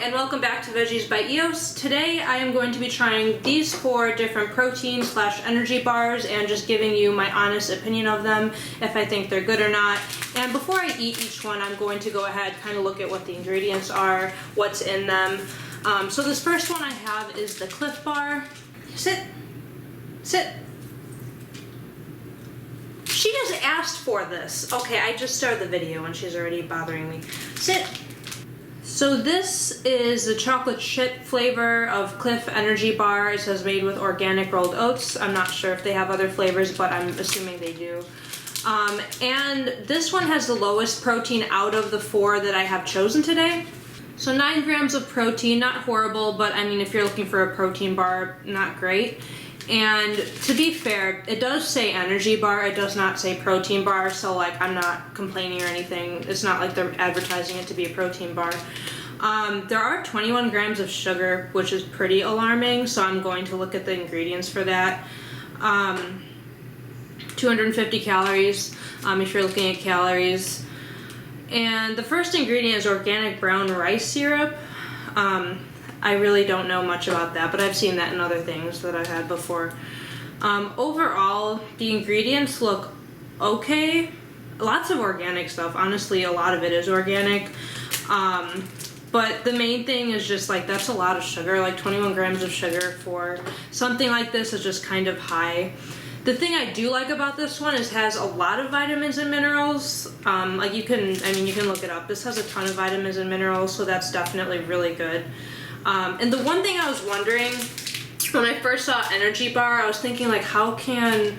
and welcome back to Veggies by EOS. Today I am going to be trying these 4 different protein / energy bars and just giving you my honest opinion of them, if I think they're good or not. And before I eat each one, I'm going to go ahead kind of look at what the ingredients are, what's in them. So this first one I have is the Clif bar. Sit. Sit. She just asked for this. Okay, I just started the video and she's already bothering me. Sit. So this is the chocolate chip flavor of Clif energy bar. It says made with organic rolled oats. I'm not sure if they have other flavors, but I'm assuming they do. And this one has the lowest protein out of the 4 that I have chosen today. So 9 grams of protein, not horrible, but I mean if you're looking for a protein bar, not great. And to be fair, it does say energy bar, it does not say protein bar, so like I'm not complaining or anything. It's not like they're advertising it to be a protein bar. There are 21 grams of sugar, which is pretty alarming, so I'm going to look at the ingredients for that. 250 calories, if you're looking at calories. And the first ingredient is organic brown rice syrup. I really don't know much about that, but I've seen that in other things that I've had before. Overall, the ingredients look okay. Lots of organic stuff. Honestly, a lot of it is organic. But the main thing is just like, that's a lot of sugar. Like 21 grams of sugar for something like this is just kind of high. The thing I do like about this one is it has a lot of vitamins and minerals. Like you can look it up. This has a ton of vitamins and minerals, so that's definitely really good. And the one thing I was wondering when I first saw energy bar, I was thinking like, how can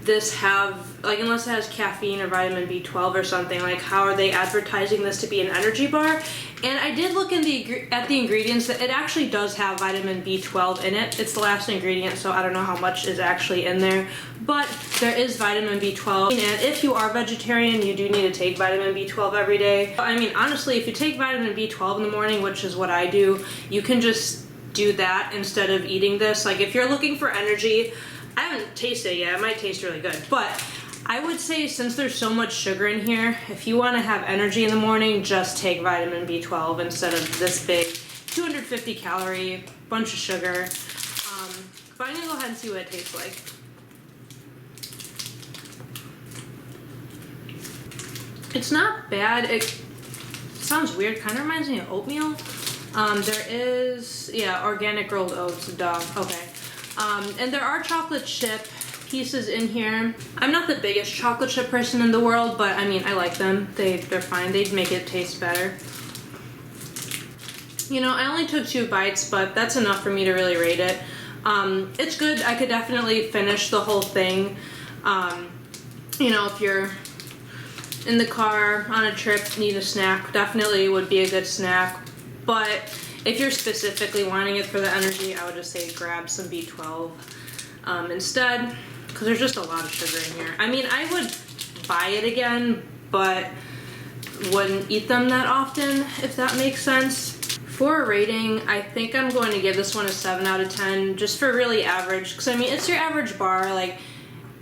this have, like, unless it has caffeine or vitamin B12 or something, like how are they advertising this to be an energy bar? And I did look at the ingredients, that it actually does have vitamin B12 in it. It's the last ingredient, so I don't know how much is actually in there, but there is vitamin B12. And if you are vegetarian, you do need to take vitamin B12 every day. I mean, honestly, if you take vitamin B12 in the morning, which is what I do, you can just do that instead of eating this. Like if you're looking for energy, I haven't tasted it yet, it might taste really good, but I would say since there's so much sugar in here, if you want to have energy in the morning, just take vitamin B12 instead of this big 250 calorie bunch of sugar. But I'm gonna go ahead and see what it tastes like. It's not bad. It sounds weird, kind of reminds me of oatmeal. There is, yeah, organic rolled oats, duh, okay. And there are chocolate chip pieces in here. I'm not the biggest chocolate chip person in the world, but I mean, I like them. They're fine. They'd make it taste better. You know, I only took 2 bites, but that's enough for me to really rate it. It's good. I could definitely finish the whole thing. You know, if you're in the car, on a trip, need a snack, definitely would be a good snack. But if you're specifically wanting it for the energy, I would just say grab some B12 instead, because there's just a lot of sugar in here. I mean, I would buy it again, but wouldn't eat them that often, if that makes sense. For a rating, I think I'm going to give this one a 7 out of 10, just for really average, because I mean, it's your average bar. Like,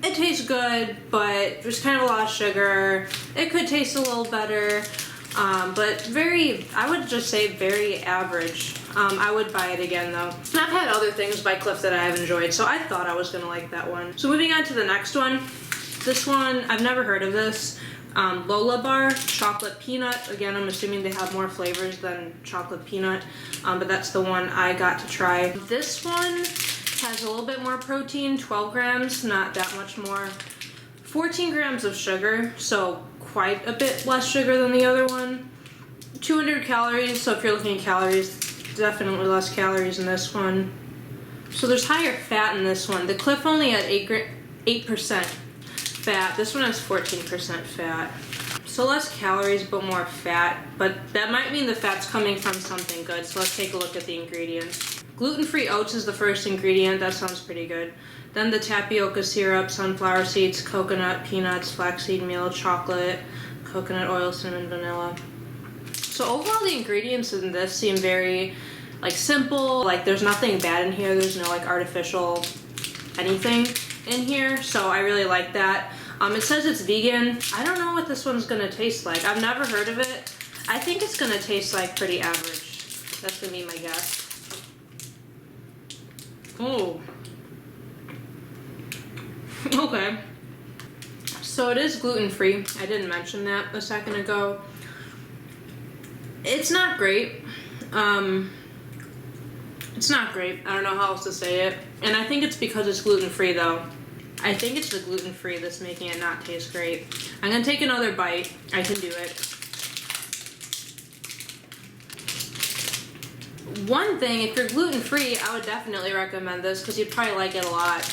it tastes good, but there's kind of a lot of sugar. It could taste a little better. But I would just say very average. I would buy it again though. And I've had other things by Clif that I have enjoyed, so I thought I was gonna like that one. So moving on to the next one. This one, I've never heard of this. Lola bar, chocolate peanut. Again, I'm assuming they have more flavors than chocolate peanut, but that's the one I got to try. This one has a little bit more protein, 12 grams, not that much more. 14 grams of sugar, so quite a bit less sugar than the other one. 200 calories, so if you're looking at calories, definitely less calories in this one. So there's higher fat in this one. The Clif only had 8% fat. This one has 14% fat. So less calories, but more fat. But that might mean the fat's coming from something good, so let's take a look at the ingredients. Gluten-free oats is the first ingredient. That sounds pretty good. Then the tapioca syrup, sunflower seeds, coconut, peanuts, flaxseed meal, chocolate, coconut oil, cinnamon, vanilla. So overall the ingredients in this seem very like simple. Like there's nothing bad in here. There's no like artificial anything in here. So I really like that. It says it's vegan. I don't know what this one's gonna taste like. I've never heard of it. I think it's gonna taste like pretty average. That's gonna be my guess. Oh. Okay. So it is gluten-free. I didn't mention that a second ago. It's not great. It's not great. I don't know how else to say it. And I think it's because it's gluten-free though. I think it's the gluten-free that's making it not taste great. I'm gonna take another bite. I can do it. One thing, if you're gluten-free, I would definitely recommend this because you'd probably like it a lot.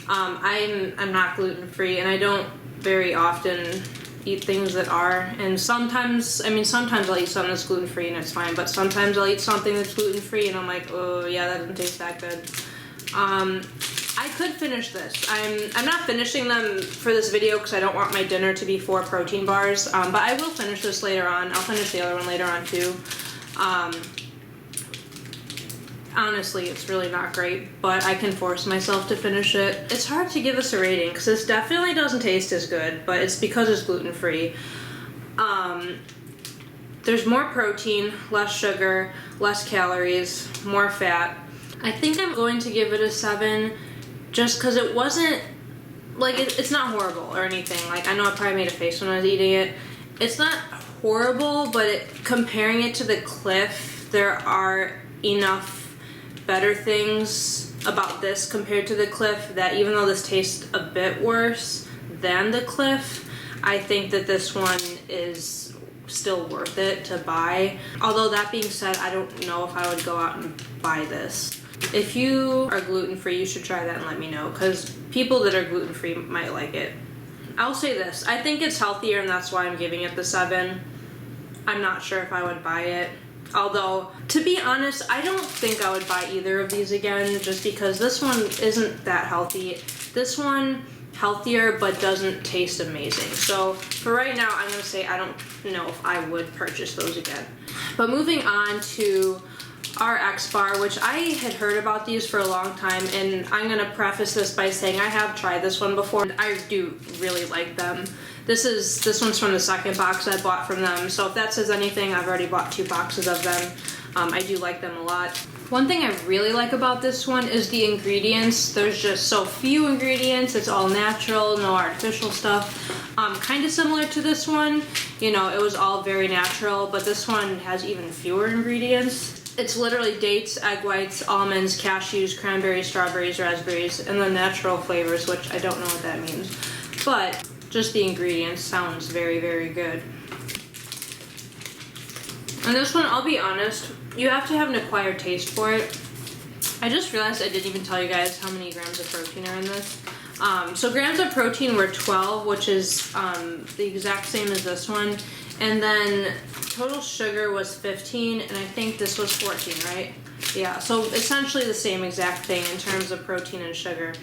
I'm not gluten-free, and I don't very often eat things that are. And sometimes I'll eat something that's gluten-free and it's fine, but sometimes I'll eat something that's gluten-free and I'm like, oh yeah, that doesn't taste that good. I could finish this. I'm not finishing them for this video because I don't want my dinner to be 4 protein bars, but I will finish this later on. I'll finish the other one later on too. Honestly, it's really not great, but I can force myself to finish it. It's hard to give this a rating because this definitely doesn't taste as good, but it's because it's gluten-free. There's more protein, less sugar, less calories, more fat. I think I'm going to give it a 7 just because it wasn't, like, it's not horrible or anything. Like, I know I probably made a face when I was eating it. It's not horrible, but comparing it to the Clif, there are enough better things about this compared to the Clif that even though this tastes a bit worse than the Clif, I think that this one is still worth it to buy. Although that being said, I don't know if I would go out and buy this. If you are gluten-free, you should try that and let me know because people that are gluten-free might like it. I'll say this, I think it's healthier and that's why I'm giving it the 7. I'm not sure if I would buy it. Although, to be honest, I don't think I would buy either of these again just because this one isn't that healthy. This one, healthier, but doesn't taste amazing. So, for right now, I'm going to say I don't know if I would purchase those again. But moving on to our X-Bar, which I had heard about these for a long time, and I'm going to preface this by saying I have tried this one before, and I do really like them. This one's from the second box I bought from them, so if that says anything, I've already bought 2 boxes of them. I do like them a lot. One thing I really like about this one is the ingredients. There's just so few ingredients. It's all natural, no artificial stuff. Kind of similar to this one. You know, it was all very natural, but this one has even fewer ingredients. It's literally dates, egg whites, almonds, cashews, cranberries, strawberries, raspberries, and the natural flavors, which I don't know what that means. But just the ingredients sounds very, very good. And this one, I'll be honest, you have to have an acquired taste for it. I just realized I didn't even tell you guys how many grams of protein are in this. So grams of protein were 12, which is the exact same as this one. And then total sugar was 15, and I think this was 14, right? Yeah, so essentially the same exact thing in terms of protein and sugar.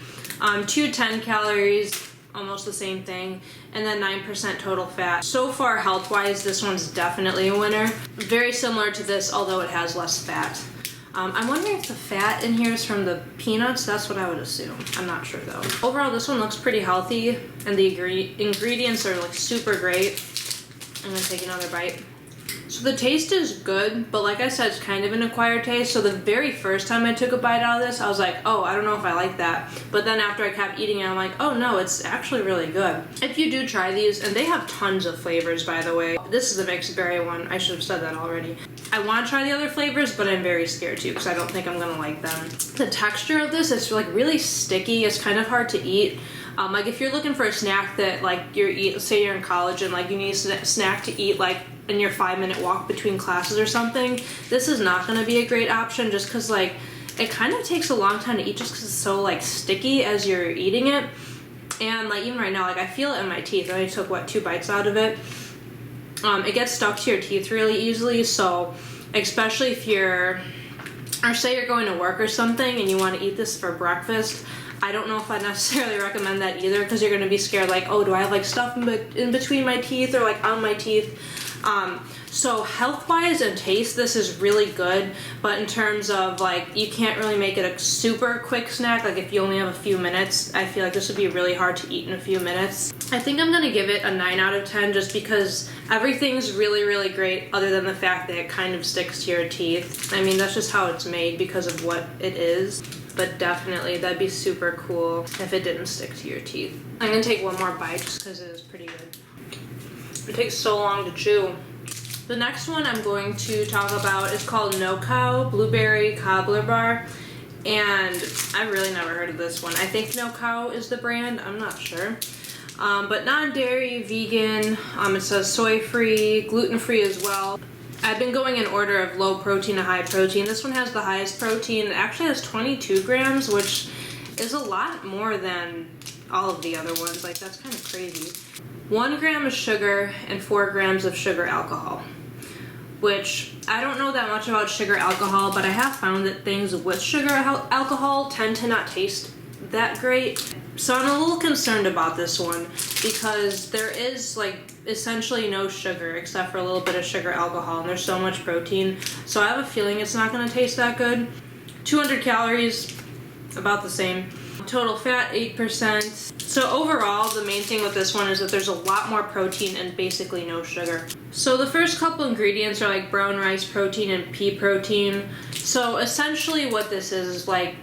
210 calories, almost the same thing, and then 9% total fat. So far, health-wise, this one's definitely a winner. Very similar to this, although it has less fat. I'm wondering if the fat in here is from the peanuts. That's what I would assume. I'm not sure though. Overall, this one looks pretty healthy, and the ingredients are like super great. I'm gonna take another bite. So the taste is good, but like I said, it's kind of an acquired taste. So the very first time I took a bite out of this, I was like, oh, I don't know if I like that. But then after I kept eating it, I'm like, oh no, it's actually really good. If you do try these, and they have tons of flavors, by the way. This is a mixed berry one. I should have said that already. I want to try the other flavors, but I'm very scared to because I don't think I'm gonna like them. The texture of this is like really sticky. It's kind of hard to eat. Like if you're looking for a snack that like say you're in college and like you need a snack to eat like in your 5-minute walk between classes or something, this is not going to be a great option just because like it kind of takes a long time to eat just because it's so like sticky as you're eating it. And like even right now, like I feel it in my teeth. I only took 2 bites out of it. It gets stuck to your teeth really easily, so especially if you're, or say you're going to work or something and you want to eat this for breakfast, I don't know if I necessarily recommend that either, because you're going to be scared like, oh, do I have like stuff in between my teeth or like on my teeth? So health-wise and taste, this is really good, but in terms of like, you can't really make it a super quick snack. Like if you only have a few minutes, I feel like this would be really hard to eat in a few minutes. I think I'm gonna give it a 9 out of 10 just because everything's really, really great other than the fact that it kind of sticks to your teeth. I mean, that's just how it's made because of what it is, but definitely that'd be super cool if it didn't stick to your teeth. I'm gonna take one more bite just because it is pretty good. It takes so long to chew. The next one I'm going to talk about is called No Cow Blueberry Cobbler Bar, and I've really never heard of this one. I think No Cow is the brand, I'm not sure. But non-dairy, vegan, it says soy-free, gluten-free as well. I've been going in order of low protein to high protein. This one has the highest protein. It actually has 22 grams, which is a lot more than all of the other ones. Like, that's kind of crazy. 1 gram of sugar and 4 grams of sugar alcohol, which I don't know that much about sugar alcohol, but I have found that things with sugar alcohol tend to not taste that great. So I'm a little concerned about this one because there is like essentially no sugar except for a little bit of sugar alcohol, and there's so much protein. So I have a feeling it's not going to taste that good. 200 calories, about the same. Total fat, 8%. So overall, the main thing with this one is that there's a lot more protein and basically no sugar. So the first couple ingredients are like brown rice protein and pea protein. So essentially what this is like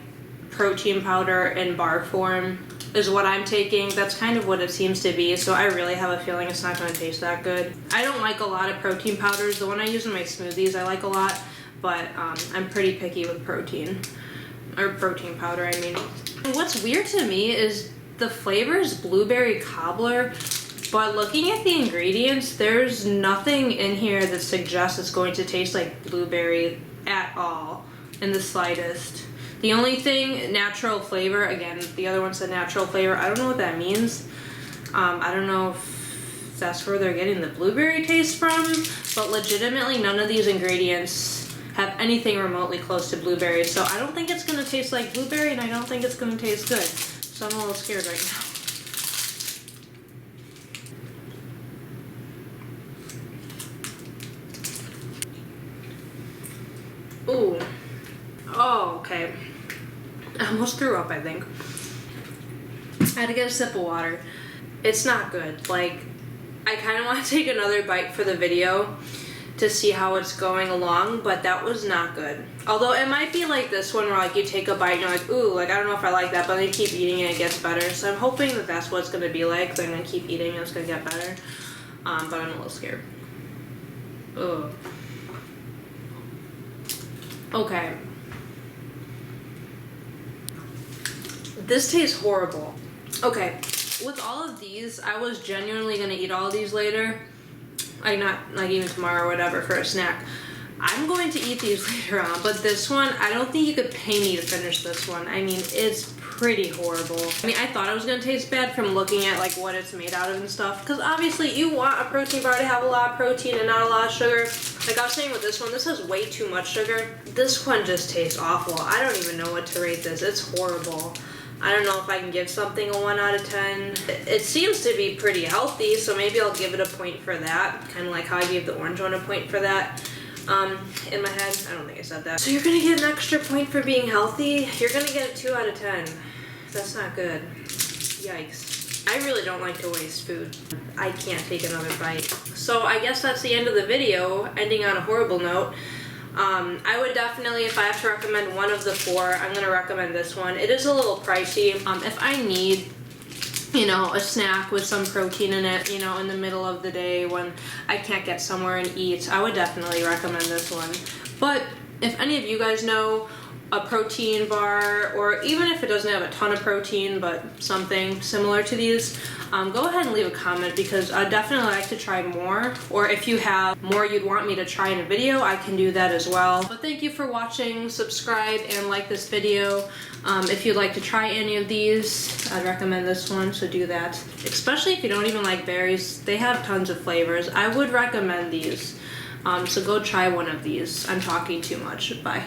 protein powder in bar form is what I'm taking. That's kind of what it seems to be. So I really have a feeling it's not going to taste that good. I don't like a lot of protein powders. The one I use in my smoothies I like a lot, but I'm pretty picky with protein. Or protein powder, I mean. What's weird to me is the flavor is blueberry cobbler, but looking at the ingredients, there's nothing in here that suggests it's going to taste like blueberry at all, in the slightest. The only thing, natural flavor, again, the other one said natural flavor, I don't know what that means. I don't know if that's where they're getting the blueberry taste from, but legitimately none of these ingredients have anything remotely close to blueberry, so I don't think it's going to taste like blueberry, and I don't think it's going to taste good. So I'm a little scared right now. Ooh. Oh, okay. I almost threw up, I think. I had to get a sip of water. It's not good. Like, I kind of want to take another bite for the video to see how it's going along, but that was not good. Although it might be like this one where like you take a bite and you're like, ooh, like I don't know if I like that, but then you keep eating and it gets better. So I'm hoping that that's what it's going to be like. So I'm going to keep eating and it's going to get better. But I'm a little scared. Ugh. Okay. This tastes horrible. Okay, with all of these, I was genuinely going to eat all of these later. Like not like even tomorrow or whatever for a snack. I'm going to eat these later on, but this one, I don't think you could pay me to finish this one. I mean, it's pretty horrible. I mean, I thought it was gonna taste bad from looking at like what it's made out of and stuff, because obviously you want a protein bar to have a lot of protein and not a lot of sugar. Like I was saying with this one, this has way too much sugar. This one just tastes awful. I don't even know what to rate this. It's horrible. I don't know if I can give something a 1 out of 10. It seems to be pretty healthy, so maybe I'll give it a point for that. Kind of like how I gave the orange one a point for that. In my head, I don't think I said that. So you're gonna get an extra point for being healthy. You're gonna get a 2 out of 10. That's not good. Yikes. I really don't like to waste food. I can't take another bite. So I guess that's the end of the video, ending on a horrible note. I would definitely, if I have to recommend one of the 4, I'm going to recommend this one. It is a little pricey. If I need, you know, a snack with some protein in it, you know, in the middle of the day when I can't get somewhere and eat, I would definitely recommend this one. But if any of you guys know a protein bar, or even if it doesn't have a ton of protein, but something similar to these, go ahead and leave a comment, because I'd definitely like to try more. Or if you have more you'd want me to try in a video, I can do that as well. But thank you for watching, subscribe, and like this video. If you'd like to try any of these, I'd recommend this one, so do that. Especially if you don't even like berries, they have tons of flavors. I would recommend these. So go try one of these. I'm talking too much. Bye.